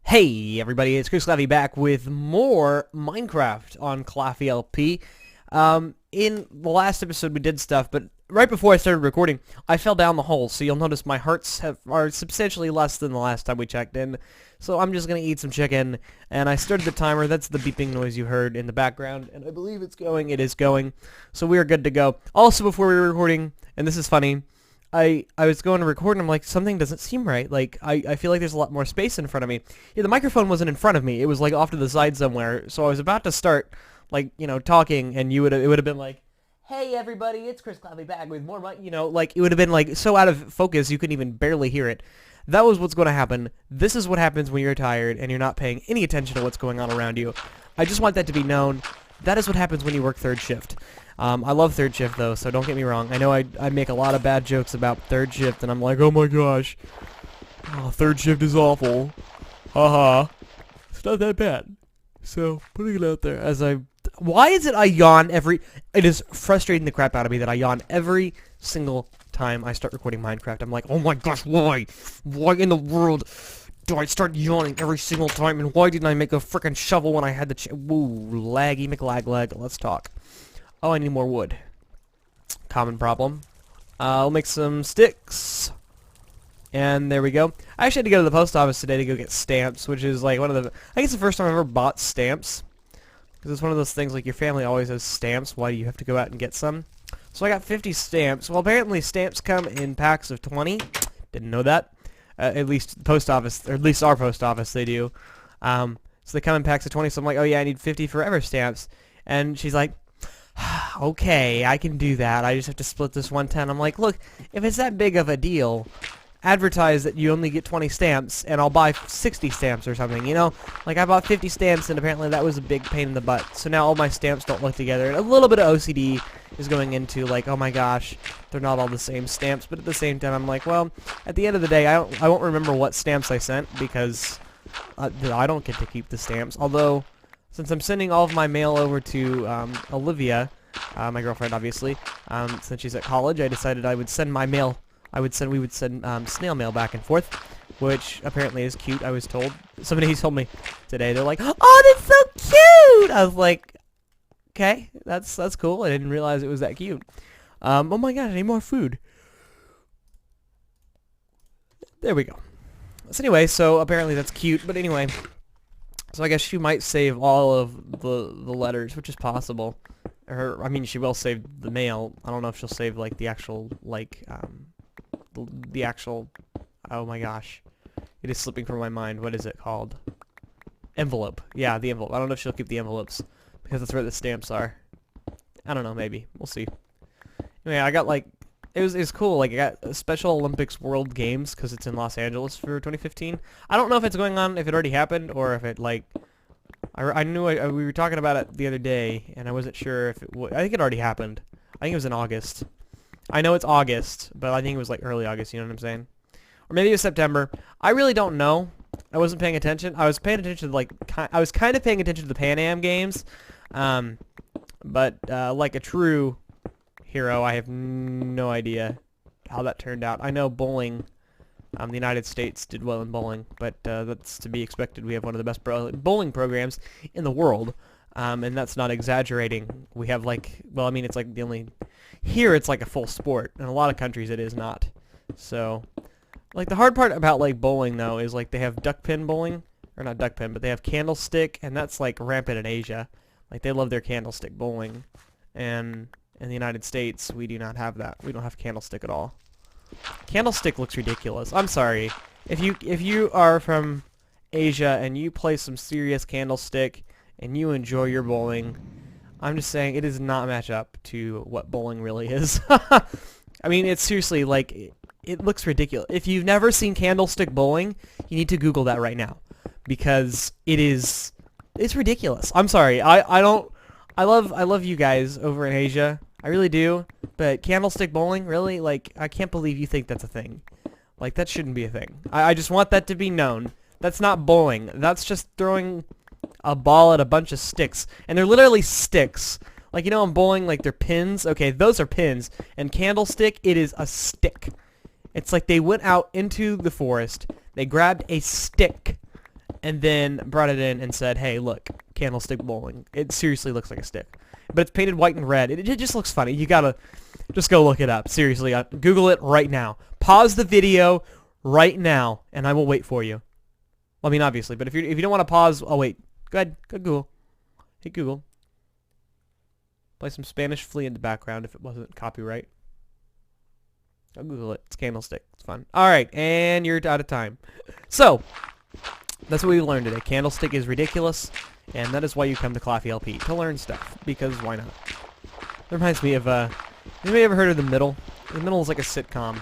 Hey everybody, it's ClaffeyLP back with more Minecraft on ClaffeyLP. In the last episode we did stuff, but right before I started recording, I fell down the hole, so you'll notice my hearts are substantially less than the last time we checked in. So I'm just going to eat some chicken, and I started the timer. That's the beeping noise you heard in the background, and I believe it's going. It is going, so we are good to go. Also, before we were recording, and this is funny, I was going to record and I'm like, something doesn't seem right. Like, I feel like there's a lot more space in front of me. Yeah, the microphone wasn't in front of me. It was like off to the side somewhere. So I was about to start, like, talking, and it would have been like, hey everybody, it's ClaffeyLP back with more like, it would have been like so out of focus you couldn't even barely hear it. That was what's going to happen. This is what happens when you're tired and you're not paying any attention to what's going on around you. I just want that to be known. That is what happens when you work third shift. I love third shift though, so don't get me wrong. I know I make a lot of bad jokes about third shift, and I'm like, oh my gosh, third shift is awful. Haha. It's not that bad. So, putting it out there as why is it I yawn it is frustrating the crap out of me that I yawn every single time I start recording Minecraft. I'm like, oh my gosh, why? Why in the world do I start yawning every single time, and why didn't I make a frickin' shovel when I had the woo, laggy McLagleg, let's talk. Oh, I need more wood. Common problem. I'll make some sticks. And there we go. I actually had to go to the post office today to go get stamps, which is like I think it's the first time I've ever bought stamps. Because it's one of those things like your family always has stamps. Why do you have to go out and get some? So I got 50 stamps. Well, apparently stamps come in packs of 20. Didn't know that. At least post office, or at least our post office, they do. So they come in packs of 20. So I'm like, oh yeah, I need 50 forever stamps. And she's like, okay, I can do that. I just have to split this 110. I'm like, look, if it's that big of a deal, advertise that you only get 20 stamps, and I'll buy 60 stamps or something, you know? Like, I bought 50 stamps, and apparently that was a big pain in the butt. So now all my stamps don't look together. And a little bit of OCD is going into, like, oh my gosh, they're not all the same stamps. But at the same time, I'm like, well, at the end of the day, I won't remember what stamps I sent, because I don't get to keep the stamps. Although, since I'm sending all of my mail over to Olivia, my girlfriend, obviously, since she's at college, I decided I would send my mail. We would send snail mail back and forth, which apparently is cute. I was told. Somebody told me today. They're like, "Oh, that's so cute!" I was like, "Okay, that's cool." I didn't realize it was that cute. Oh my god, I need more food. There we go. So anyway, so apparently that's cute. But anyway. So I guess she might save all of the letters, which is possible. I mean, she will save the mail. I don't know if she'll save, like, the actual, like, the actual, oh my gosh. It is slipping from my mind. What is it called? Envelope. Yeah, the envelope. I don't know if she'll keep the envelopes, because that's where the stamps are. I don't know, maybe. We'll see. Anyway, I got, like, it was cool. Like, I got Special Olympics World Games, because it's in Los Angeles for 2015. I don't know if it's going on, if it already happened, or if it, like, I knew we were talking about it the other day, and I wasn't sure if it would. I think it already happened. I think it was in August. I know it's August, but I think it was, like, early August, you know what I'm saying? Or maybe it was September. I really don't know. I wasn't paying attention. I was paying attention to, like, I was kind of paying attention to the Pan Am games, but like a true hero, I have no idea how that turned out. I know bowling, the United States did well in bowling, but that's to be expected. We have one of the best bowling programs in the world, and that's not exaggerating. We have, like, well, I mean, it's like the only, here it's like a full sport. In a lot of countries it is not. So, like, the hard part about, like, bowling, though, is, like, they have duck pin bowling, or not duck pin, but they have candlestick, and that's, like, rampant in Asia. Like, they love their candlestick bowling, and in the United States, we do not have that. We don't have candlestick at all. Candlestick looks ridiculous. I'm sorry. If you are from Asia and you play some serious candlestick and you enjoy your bowling, I'm just saying it does not match up to what bowling really is. I mean, it's seriously, like, it looks ridiculous. If you've never seen candlestick bowling, you need to Google that right now, because it's ridiculous. I'm sorry. I love you guys over in Asia. I really do. But candlestick bowling, really? Like, I can't believe you think that's a thing. Like, that shouldn't be a thing. I just want that to be known. That's not bowling. That's just throwing a ball at a bunch of sticks. And they're literally sticks. Like, you know, in bowling, like, they're pins. Okay, those are pins. And candlestick, it is a stick. It's like they went out into the forest. They grabbed a stick. and then brought it in and said, hey, look, candlestick bowling. It seriously looks like a stick. But it's painted white and red. It just looks funny. You gotta just go look it up. Seriously, Google it right now. Pause the video right now, and I will wait for you. Well, I mean, obviously, but if you don't want to pause, I'll wait. Go ahead. Go Google. Hey, Google. Play some Spanish Flea in the background if it wasn't copyright. I'll Google it. It's candlestick. It's fun. All right, and you're out of time. So, that's what we learned today. Candlestick is ridiculous, and that is why you come to ClaffeyLP, to learn stuff, because why not? It reminds me of, anybody ever heard of The Middle? The Middle is like a sitcom.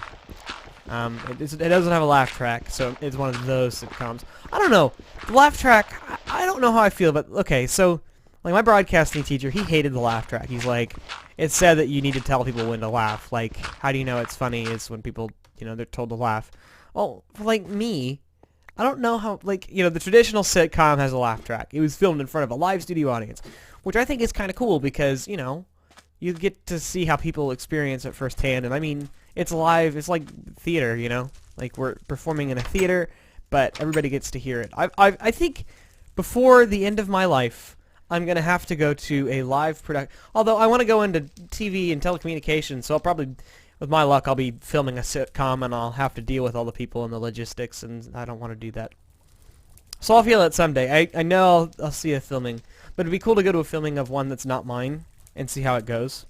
It doesn't have a laugh track, so it's one of those sitcoms. I don't know. The laugh track, I don't know how I feel, but okay, so, like, my broadcasting teacher, he hated the laugh track. He's like, it's said that you need to tell people when to laugh. Like, how do you know it's funny is when people, they're told to laugh. Well, for, like, me, I don't know how, like, the traditional sitcom has a laugh track. It was filmed in front of a live studio audience, which I think is kind of cool because, you get to see how people experience it firsthand. And, I mean, it's live. It's like theater, Like, we're performing in a theater, but everybody gets to hear it. I think before the end of my life, I'm going to have to go to a live production. Although I want to go into TV and telecommunications, so I'll probably, with my luck, I'll be filming a sitcom and I'll have to deal with all the people and the logistics, and I don't want to do that. So I'll feel it someday. I know I'll see a filming, but it'd be cool to go to a filming of one that's not mine and see how it goes.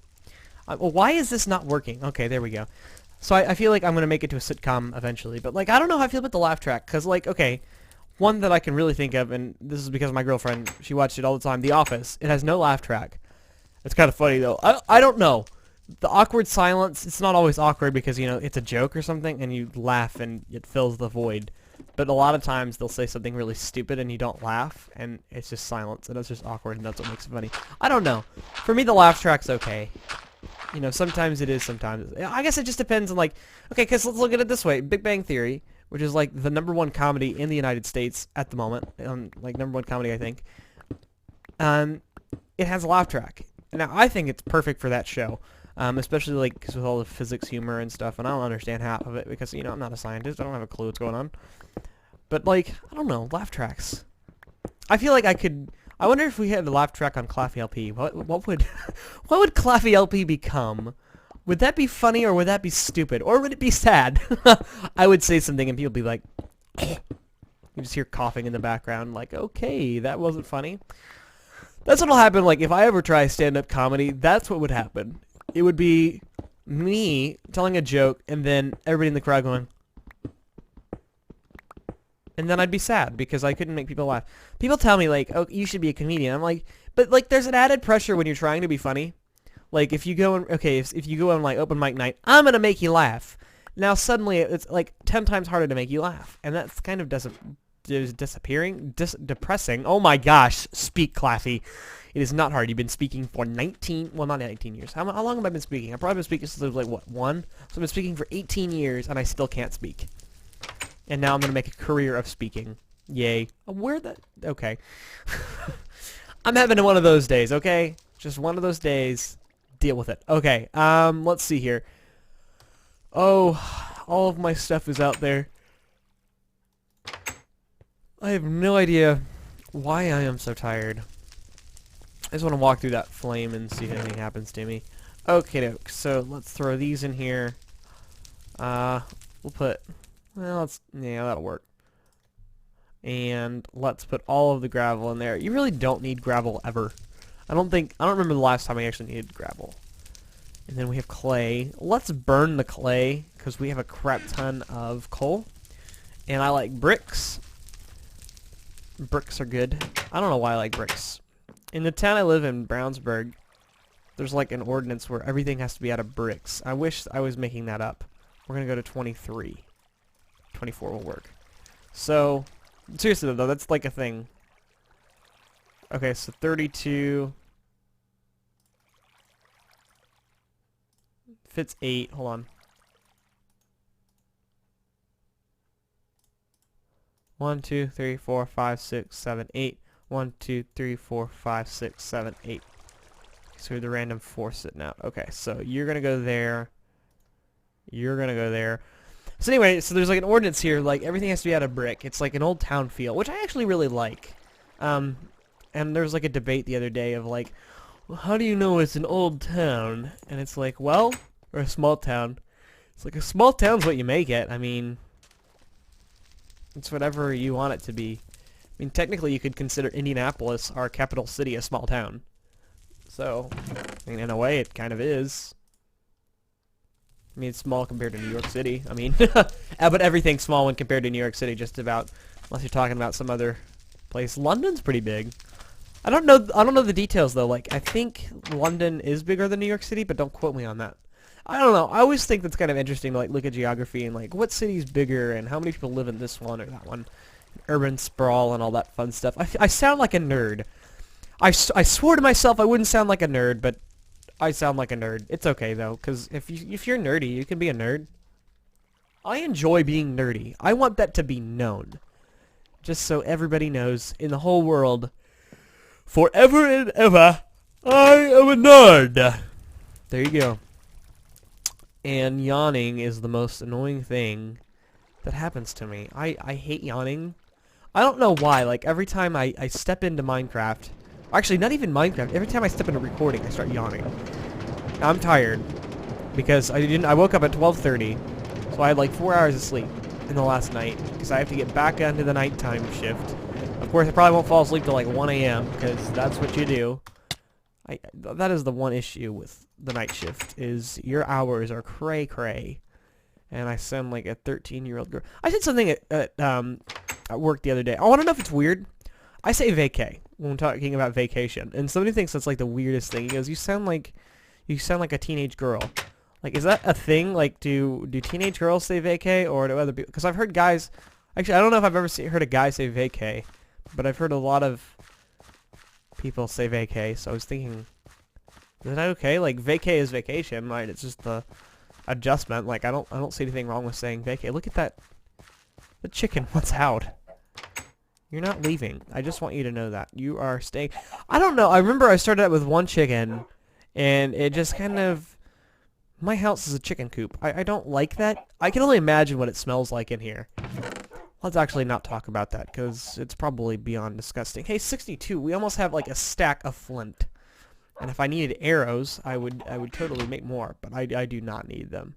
Well, why is this not working? Okay, there we go. So I feel like I'm going to make it to a sitcom eventually, but, like, I don't know how I feel about the laugh track, because, like, okay, one that I can really think of, and this is because of my girlfriend, she watched it all the time, The Office. It has no laugh track. It's kind of funny, though. I don't know. The awkward silence, it's not always awkward because, it's a joke or something, and you laugh, and it fills the void. But a lot of times, they'll say something really stupid, and you don't laugh, and it's just silence, and it's just awkward, and that's what makes it funny. I don't know. For me, the laugh track's okay. Sometimes it is, sometimes I guess it just depends on, like, okay, because let's look at it this way. Big Bang Theory, which is, like, the #1 comedy in the United States at the moment, like, #1 comedy, I think, it has a laugh track. Now, I think it's perfect for that show, especially, like, 'cause with all the physics humor and stuff, and I don't understand half of it because, I'm not a scientist. I don't have a clue what's going on. But, like, I don't know, laugh tracks. I feel like I wonder if we had a laugh track on ClaffeyLP. What would what would ClaffeyLP become? Would that be funny or would that be stupid? Or would it be sad? I would say something and people would be like, you just hear coughing in the background, like, okay, that wasn't funny. That's what'll happen, like, if I ever try stand-up comedy, that's what would happen. It would be me telling a joke and then everybody in the crowd going, and then I'd be sad because I couldn't make people laugh. People tell me, like, oh, you should be a comedian. I'm like, but, like, there's an added pressure when you're trying to be funny. Like, if you go on, okay, if you go on, like, open mic night, I'm going to make you laugh. Now, suddenly, it's, like, 10 times harder to make you laugh. And that's kind of depressing. Oh, my gosh. Speak, Claffey. It is not hard. You've been speaking for not 19 years. How long have I been speaking? I've probably been speaking since I was, like, what, 1? So I've been speaking for 18 years, and I still can't speak. And now I'm going to make a career of speaking. Yay. Okay. I'm having one of those days, okay? Just one of those days. Deal with it. Okay, let's see here. Oh, all of my stuff is out there. I have no idea why I am so tired. I just want to walk through that flame and see if anything happens to me. Okay, so let's throw these in here. We'll put... Well, that'll work. And let's put all of the gravel in there. You really don't need gravel ever. I don't remember the last time I actually needed gravel. And then we have clay. Let's burn the clay, because we have a crap ton of coal. And I like bricks. Bricks are good. I don't know why I like bricks. In the town I live in, Brownsburg, there's like an ordinance where everything has to be out of bricks. I wish I was making that up. We're going to go to 23. 24 will work. So, seriously though, that's like a thing. Okay, so 32 fits 8. Hold on. 1, 2, 3, 4, 5, 6, 7, 8. 1, 2, 3, 4, 5, 6, 7, 8. So we have the random 4 sitting out. Okay, so you're gonna go there. You're gonna go there. So anyway, so there's like an ordinance here, like everything has to be out of brick. It's like an old town feel, which I actually really like. And there was like a debate the other day of like, well, how do you know it's an old town? And it's like, well, or a small town. It's like a small town's what you make it. I mean, it's whatever you want it to be. I mean, technically you could consider Indianapolis, our capital city, a small town. So, I mean, in a way, it kind of is. I mean, it's small compared to New York City. I mean, but everything's small when compared to New York City, just about. Unless you're talking about some other place. London's pretty big. I don't know the details though. Like, I think London is bigger than New York City, but don't quote me on that. I don't know. I always think that's kind of interesting to like look at geography and like what city's bigger and how many people live in this one or that one. Urban sprawl and all that fun stuff. I sound like a nerd. I swore to myself I wouldn't sound like a nerd, but I sound like a nerd. It's okay though, because if you're nerdy, you can be a nerd. I enjoy being nerdy. I want that to be known. Just so everybody knows in the whole world, forever and ever, I am a nerd. There you go. And yawning is the most annoying thing that happens to me. I hate yawning. I don't know why. Like, every time I step into Minecraft... Actually, not even Minecraft. Every time I step into recording, I start yawning. I'm tired. Because I woke up at 12:30. So I had like 4 hours of sleep in the last night. Because I have to get back onto the nighttime shift. Of course, I probably won't fall asleep till like 1 a.m. Because that's what you do. That is the one issue with the night shift. Is your hours are cray-cray. And I sound like a 13-year-old girl. I said something at work the other day. I want to know if it's weird. I say vacay when I'm talking about vacation, and somebody thinks that's like the weirdest thing. He goes, "You sound like a teenage girl." Like, is that a thing? Like, do teenage girls say vacay, or do other people? Because I've heard guys. Actually, I don't know if I've ever heard a guy say vacay, but I've heard a lot of people say vacay. So I was thinking, is that okay? Like, vacay is vacation, right? It's just the adjustment. Like, I don't see anything wrong with saying vacay. Look at that. The chicken wants out. You're not leaving. I just want you to know that. You are staying. I don't know. I remember I started out with one chicken, and it just kind of... My house is a chicken coop. I don't like that. I can only imagine what it smells like in here. Let's actually not talk about that, because it's probably beyond disgusting. Hey, 62. We almost have like a stack of flint. And if I needed arrows, I would totally make more, but I do not need them.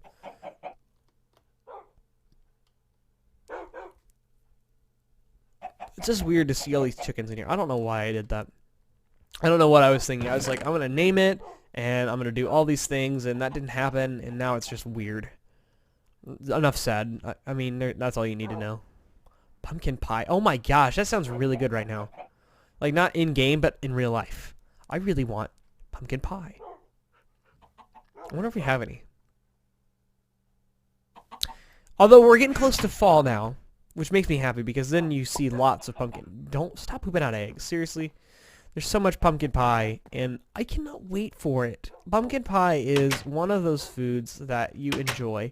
It's just weird to see all these chickens in here. I don't know why I did that. I don't know what I was thinking. I was like, I'm going to name it, and I'm going to do all these things, and that didn't happen, and now it's just weird. Enough said. I mean, that's all you need to know. Pumpkin pie. Oh my gosh, that sounds really good right now. Like, not in-game, but in real life. I really want pumpkin pie. I wonder if we have any. Although, we're getting close to fall now. Which makes me happy, because then you see lots of pumpkin. Don't stop pooping out eggs. Seriously. There's so much pumpkin pie, and I cannot wait for it. Pumpkin pie is one of those foods that you enjoy,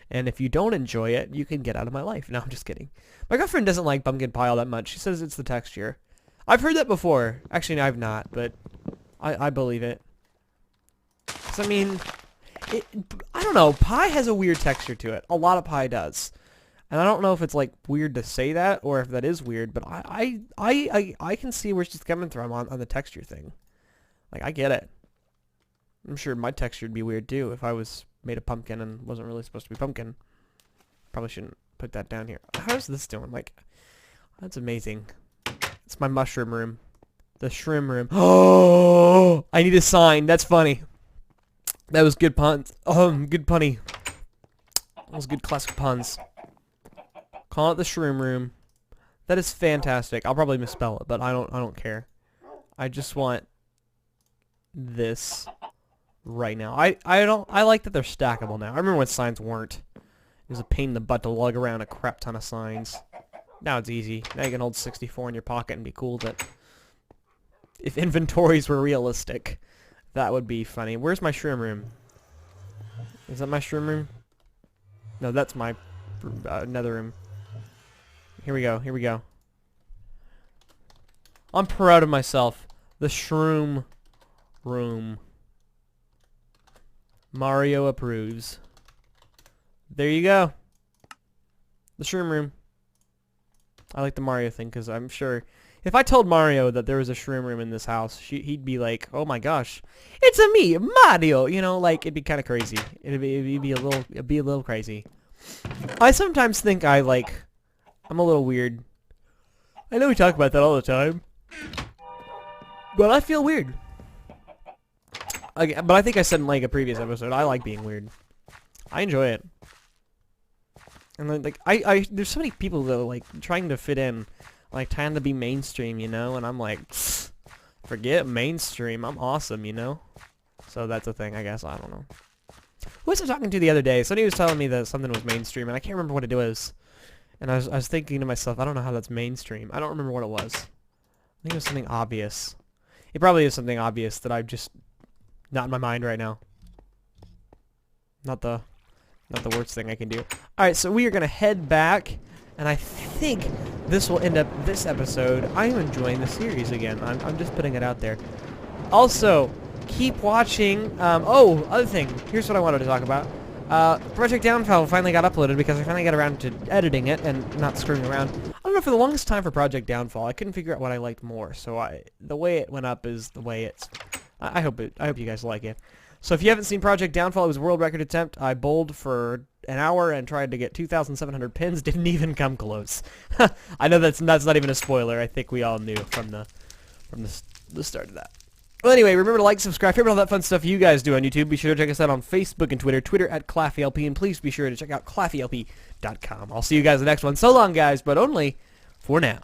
and if you don't enjoy it, you can get out of my life. No, I'm just kidding. My girlfriend doesn't like pumpkin pie all that much. She says it's the texture. I've heard that before. Actually, no, I've not, but I believe it. 'Cause, I mean, I don't know. Pie has a weird texture to it. A lot of pie does. And I don't know if it's like weird to say that or if that is weird, but I can see where she's coming from on the texture thing. Like, I get it. I'm sure my texture would be weird too if I was made of pumpkin and wasn't really supposed to be pumpkin. Probably shouldn't put that down here. How's this doing? Like, that's amazing. It's my mushroom room. The shroom room. Oh, I need a sign. That's funny. That was good puns. Good punny. That was good classic puns. Call it the shroom room. That is fantastic. I'll probably misspell it, but I don't care. I just want this right now. I like that they're stackable now. I remember when signs weren't. It was a pain in the butt to lug around a crap ton of signs. Now it's easy. Now you can hold 64 in your pocket and be cool with it. If inventories were realistic, that would be funny. Where's my shroom room? Is that my shroom room? No, that's my nether room. Here we go. Here we go. I'm proud of myself. The shroom room. Mario approves. There you go. The shroom room. I like the Mario thing because I'm sure if I told Mario that there was a shroom room in this house, he'd be like, "Oh my gosh, it's a me, Mario!" You know, like it'd be kind of crazy. It'd be a little crazy. I sometimes think I'm a little weird. I know we talk about that all the time, but I feel weird. But I think I said in like a previous episode, I like being weird. I enjoy it. And then, like, there's so many people that are, like, trying to fit in, like, trying to be mainstream, you know? And I'm like, forget mainstream. I'm awesome, you know? So that's a thing, I guess. I don't know. Who was I talking to the other day? Somebody was telling me that something was mainstream, and I can't remember what it was. And I was thinking to myself, I don't know how that's mainstream. I don't remember what it was. I think it was something obvious. It probably is something obvious that I've just not in my mind right now. Not the worst thing I can do. Alright, so we are going to head back, and I think this will end up this episode. I am enjoying the series again. I'm just putting it out there. Also, keep watching. Other thing. Here's what I wanted to talk about. Project Downfall finally got uploaded because I finally got around to editing it and not screwing around. I don't know, for the longest time for Project Downfall, I couldn't figure out what I liked more. So the way it went up is the way it's... I hope you guys like it. So if you haven't seen Project Downfall, it was a world record attempt. I bowled for an hour and tried to get 2,700 pins. Didn't even come close. I know that's not even a spoiler. I think we all knew from the start of that. Well, anyway, remember to like, subscribe, favorite, all that fun stuff you guys do on YouTube. Be sure to check us out on Facebook and Twitter. Twitter at ClaffeyLP, and please be sure to check out ClaffeyLP.com. I'll see you guys in the next one. So long, guys, but only for now.